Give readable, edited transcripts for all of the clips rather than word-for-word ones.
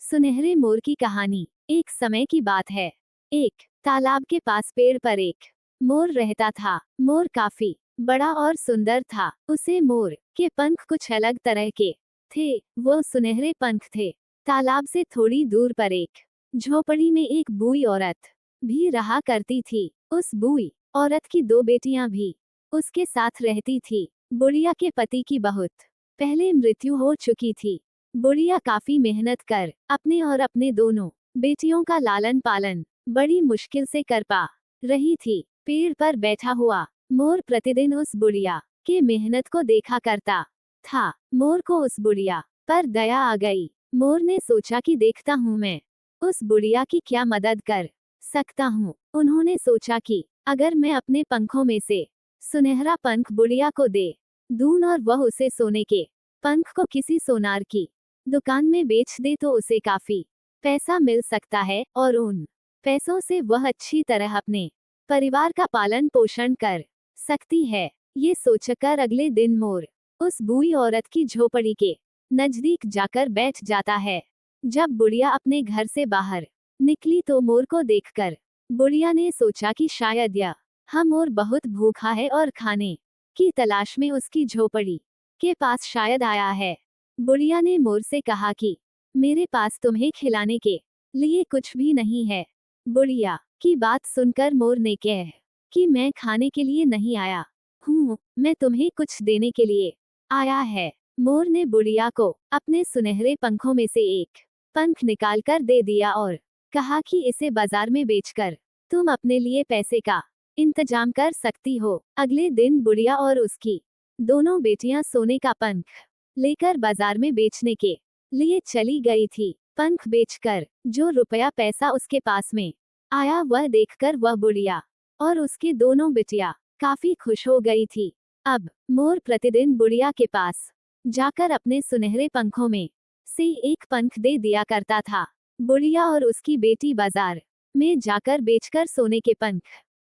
सुनहरे मोर की कहानी। एक समय की बात है। एक तालाब के पास पेड़ पर एक मोर रहता था। मोर काफी बड़ा और सुंदर था। उसे मोर के पंख कुछ अलग तरह के थे। वो सुनहरे पंख थे। तालाब से थोड़ी दूर पर एक झोपड़ी में एक बूढ़ी औरत भी रहा करती थी। उस बूढ़ी औरत की दो बेटियां भी उसके साथ रहती थी। बुढ़िया के पति की बहुत पहले मृत्यु हो चुकी थी। बुढ़िया काफी मेहनत कर अपने और अपने दोनों बेटियों का लालन पालन बड़ी मुश्किल से कर पा रही थी। पेड़ पर बैठा हुआ मोर प्रतिदिन उस बुढ़िया के मेहनत को देखा करता था। मोर को उस बुढ़िया पर दया आ गई। मोर ने सोचा कि देखता हूँ मैं उस बुढ़िया की क्या मदद कर सकता हूँ। उन्होंने सोचा कि अगर मैं अपने पंखों में से सुनहरा पंख बुढ़िया को दे दूं और वह उसे सोने के पंख को किसी सोनार की दुकान में बेच दे तो उसे काफी पैसा मिल सकता है और उन पैसों से वह अच्छी तरह अपने परिवार का पालन पोषण कर सकती है। ये सोचकर अगले दिन मोर उस बूढ़ी औरत की झोपड़ी के नजदीक जाकर बैठ जाता है। जब बुढ़िया अपने घर से बाहर निकली तो मोर को देखकर बुढ़िया ने सोचा कि शायद यह मोर बहुत भूखा है और खाने की तलाश में उसकी झोपड़ी के पास शायद आया है। बुढ़िया ने मोर से कहा कि मेरे पास तुम्हें खिलाने के लिए कुछ भी नहीं है। बुढ़िया की बात सुनकर मोर ने कहा कि मैं खाने के लिए नहीं आया हूँ, मैं तुम्हें कुछ देने के लिए आया है। मोर ने बुढ़िया को अपने सुनहरे पंखों में से एक पंख निकालकर दे दिया और कहा कि इसे बाजार में बेचकर तुम अपने लिए पैसे का इंतजाम कर सकती हो। अगले दिन बुढ़िया और उसकी दोनों बेटियां सोने का पंख लेकर बाजार में बेचने के लिए चली गई थी। पंख बेचकर जो रुपया पैसा उसके पास में आया वह देखकर वह बुढ़िया और उसकी दोनों बिटिया काफी खुश हो गई थी। अब मोर प्रतिदिन बुढ़िया के पास जाकर अपने सुनहरे पंखों में से एक पंख दे दिया करता था। बुढ़िया और उसकी बेटी बाजार में जाकर बेचकर सोने के पंख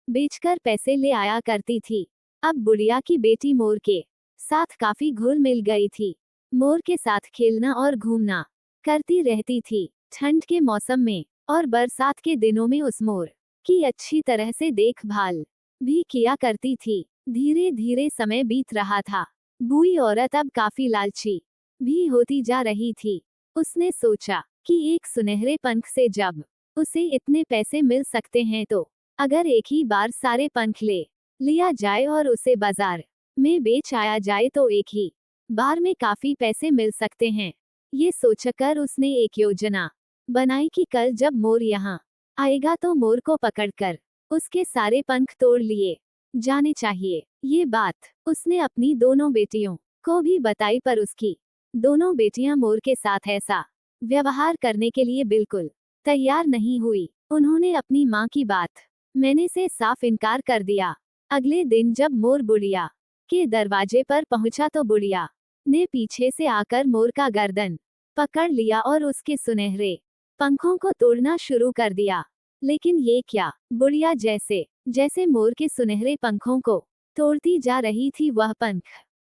बेचकर पैसे ले आया करती थी। अब बुढ़िया की बेटी मोर के साथ काफी घुल मिल गई थी। मोर के साथ खेलना और घूमना करती रहती थी। ठंड के मौसम में और बरसात के दिनों में उस मोर की अच्छी तरह से देखभाल भी किया करती थी। धीरे धीरे समय बीत रहा था। बूढ़ी औरत अब काफी लालची भी होती जा रही थी। उसने सोचा कि एक सुनहरे पंख से जब उसे इतने पैसे मिल सकते हैं तो अगर एक ही बार सारे पंख ले लिया जाए और उसे बाजार में बेच आया जाए तो एक ही बार में काफी पैसे मिल सकते हैं। ये सोचकर उसने एक योजना बनाई कि कल जब मोर यहाँ आएगा तो मोर को पकड़कर उसके सारे पंख तोड़ लिए जाने चाहिए। ये बात उसने अपनी दोनों बेटियों को भी बताई पर उसकी दोनों बेटियां मोर के साथ ऐसा व्यवहार करने के लिए बिल्कुल तैयार नहीं हुई। उन्होंने अपनी माँ की बात मैंने से साफ इनकार कर दिया। अगले दिन जब मोर बुढ़िया के दरवाजे पर पहुंचा तो बुढ़िया ने पीछे से आकर मोर का गर्दन पकड़ लिया और उसके सुनहरे पंखों को तोड़ना शुरू कर दिया। लेकिन ये क्या, बुढ़िया जैसे जैसे मोर के सुनहरे पंखों को तोड़ती जा रही थी वह पंख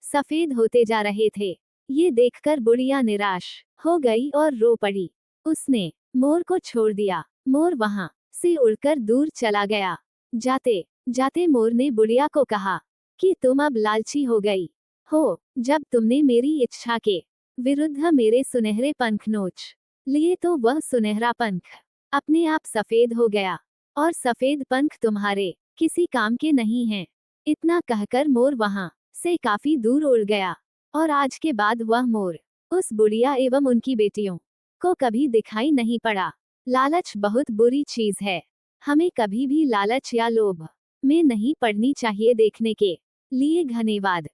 सफेद होते जा रहे थे। ये देखकर बुढ़िया निराश हो गई और रो पड़ी। उसने मोर को छोड़ दिया। मोर वहां से उड़कर दूर चला गया। जाते जाते मोर ने बुढ़िया को कहा कि तुम अब लालची हो गई हो। जब तुमने मेरी इच्छा के विरुद्ध मेरे सुनहरे पंख नोच लिए तो वह सुनहरा पंख अपने आप सफेद हो गया और सफेद पंख तुम्हारे किसी काम के नहीं हैं। इतना कहकर मोर वहां से काफी दूर उड़ गया और आज के बाद वह मोर उस बुढ़िया एवं उनकी बेटियों को कभी दिखाई नहीं पड़ा। लालच बहुत बुरी चीज है। हमें कभी भी लालच या लोभ में नहीं पड़नी चाहिए। देखने के लिए धन्यवाद।